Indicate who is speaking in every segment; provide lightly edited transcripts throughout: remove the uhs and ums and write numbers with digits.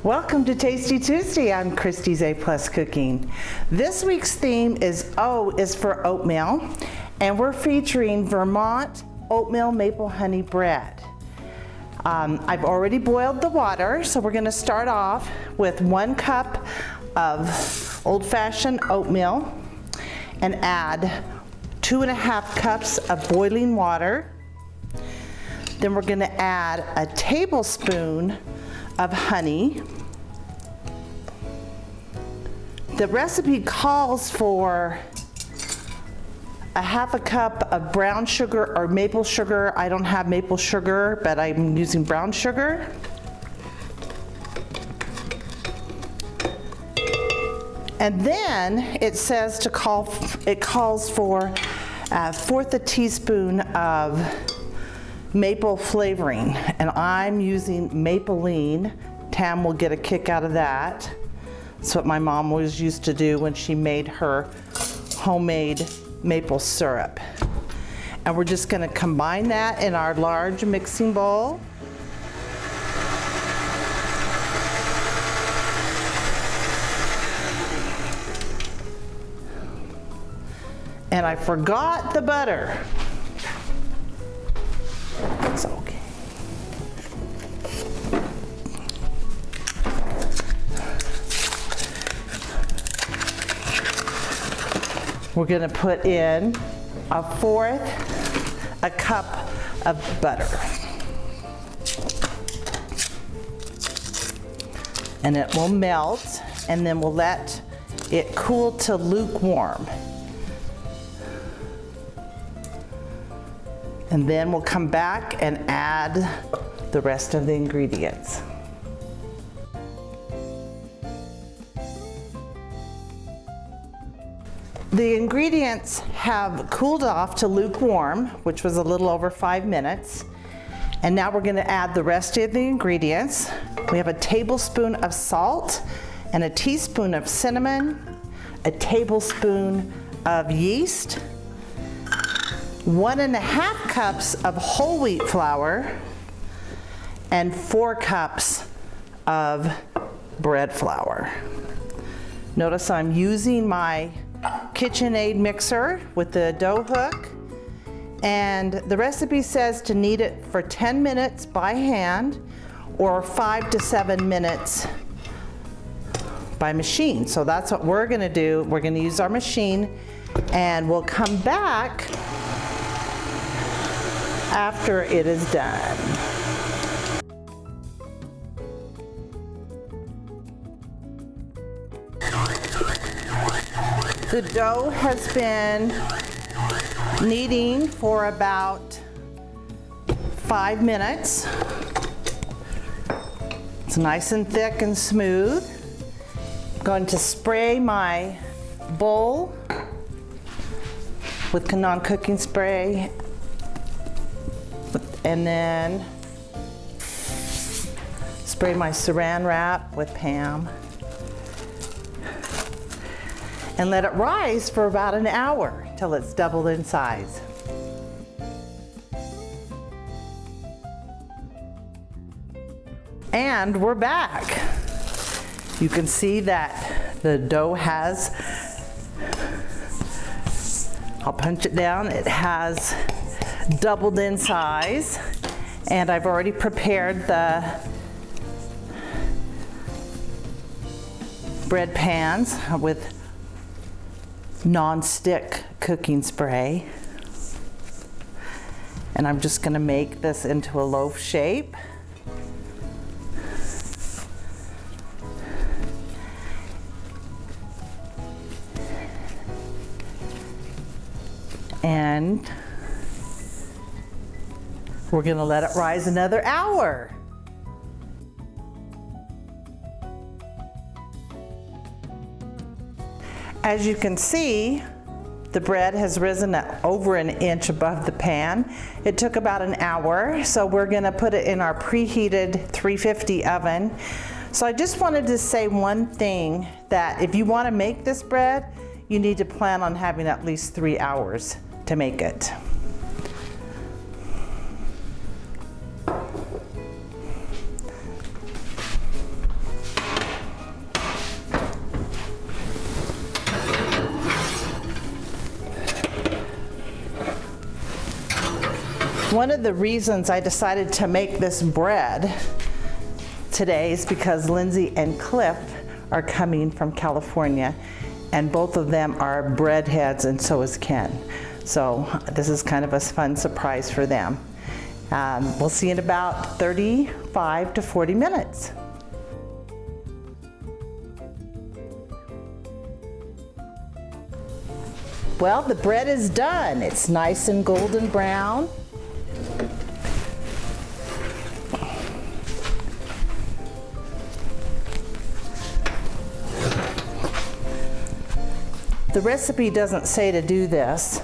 Speaker 1: Welcome to Tasty Tuesday on Christie's A+ Cooking. This week's theme is for oatmeal, and we're featuring Vermont oatmeal maple honey bread. I've already boiled the water, so we're going to start off with 1 cup of old-fashioned oatmeal and add 2.5 cups of boiling water. Then we're going to add a tablespoon of honey. The recipe calls for a 1/2 cup of brown sugar or maple sugar. I don't have maple sugar, but I'm using brown sugar. And then it says it calls for 1/4 teaspoon of maple flavoring, and I'm using Mapeline. Tam will get a kick out of that. That's what my mom always used to do when she made her homemade maple syrup. And we're just going to combine that in our large mixing bowl. And I forgot the butter. It's okay. We're going to put in 1/4 cup of butter. And it will melt, and then we'll let it cool to lukewarm. And then we'll come back and add the rest of the ingredients. The ingredients have cooled off to lukewarm, which was a little over 5 minutes. And now we're going to add the rest of the ingredients. We have a tablespoon of salt and a teaspoon of cinnamon, a tablespoon of yeast, 1.5 cups of whole wheat flour, and 4 cups of bread flour. Notice I'm using my KitchenAid mixer with the dough hook, and the recipe says to knead it for 10 minutes by hand or 5 to 7 minutes by machine. So that's what we're going to do. We're going to use our machine, and we'll come back after it is done. The dough has been kneading for about 5 minutes. It's nice and thick and smooth. I'm going to spray my bowl with non-cooking spray, and then spray my saran wrap with Pam. And let it rise for about an hour till it's doubled in size. And we're back. You can see that the dough has, I'll punch it down, it has doubled in size. And I've already prepared the bread pans with non-stick cooking spray, and I'm just going to make this into a loaf shape. And we're going to let it rise another hour. As you can see, the bread has risen over 1 inch above the pan. It took about an hour, so we're going to put it in our preheated 350 oven. So I just wanted to say one thing, that if you want to make this bread, you need to plan on having at least 3 hours to make it. One of the reasons I decided to make this bread today is because Lindsay and Cliff are coming from California, and both of them are bread heads, and so is Ken. So this is kind of a fun surprise for them. We'll see in about 35 to 40 minutes. Well, the bread is done. It's nice and golden brown. The recipe doesn't say to do this,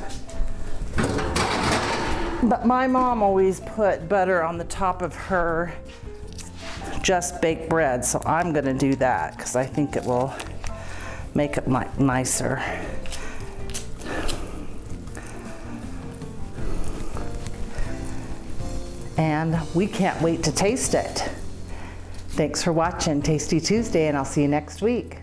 Speaker 1: but my mom always put butter on the top of her just baked bread, so I'm gonna do that because I think it will make it nicer. And we can't wait to taste it. Thanks for watching Tasty Tuesday, and I'll see you next week.